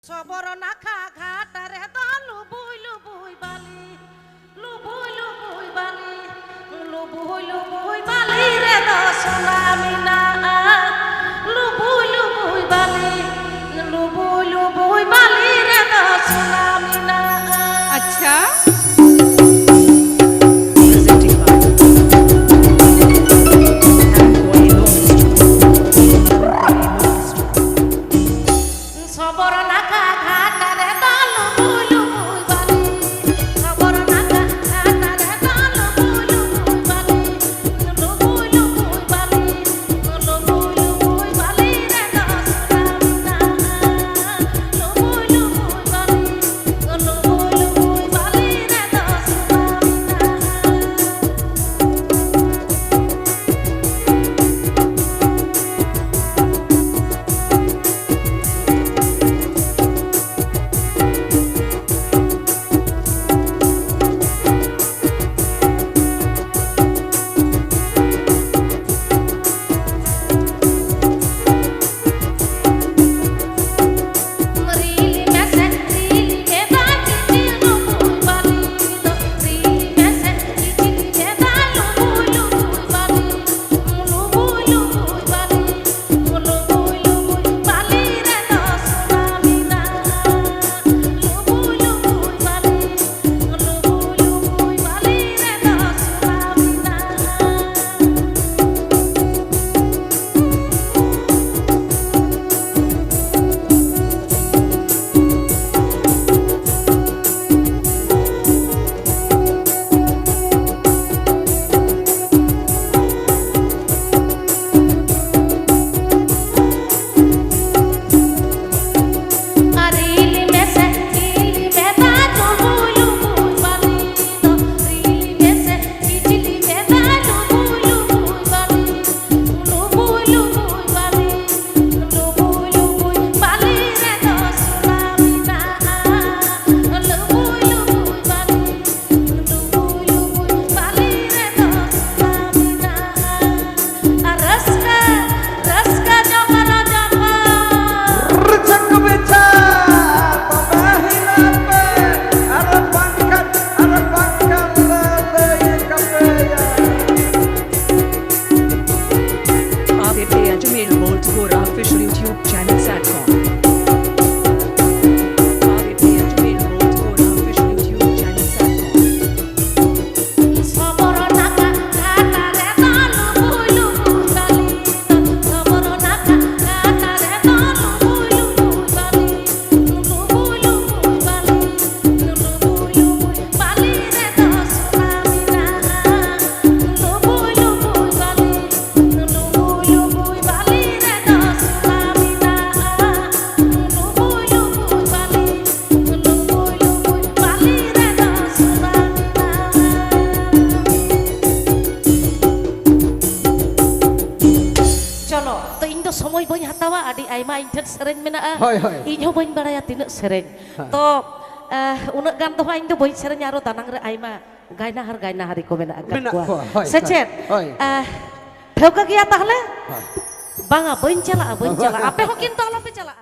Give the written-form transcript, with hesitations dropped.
সবর নাখা ঘাটারে লুবুই লুবুই বালি লুবুই লুবুই বালি লুবুই লুবুই বালি রে দশলা মিনা লুবুই লুবুই বালি লুবুই লুবুই বালি রে দশলা মিনা। আচ্ছা সবর নাখা ঘাটারে লুবুই লুবুই বালি সবর নাখা ঘাটারে লুবুই লুবুই বালি লুবুই লুবুই বালি লুবুই লুবুই বালি রে দশলা মিনা লুবুই লুবুই বালি লুবুই লুবুই বালি রে দশলা Mina. Official YouTube channel Satcom. Official YouTube channel Satcom. সবর নাখা ঘাটারে লুবুই লুবুই বালি সবর নাখা ঘাটারে লুবুই লুবুই বালি লুবুই লুবুই বালি লুবুই লুবুই বালি রে দশলা মিনা লুবুই লুবুই বালি লুবুই লুবুই বালি রে দশলা মিনা লুবুই লুবুই বালি লুবুই লুবুই বালি রে দশলা Mina. Cholo, to indo somoy boy hatawa adi aima intet seren mena Hoi, hoi. inyo boy baraya tinek seren to unek gan to indo boy seren yaro tanang re aima gaina hari ko mena agak Mena, gua hoi, secet hoi. Pheuka kia tahle banga boy chala ape hokin to alo pe chala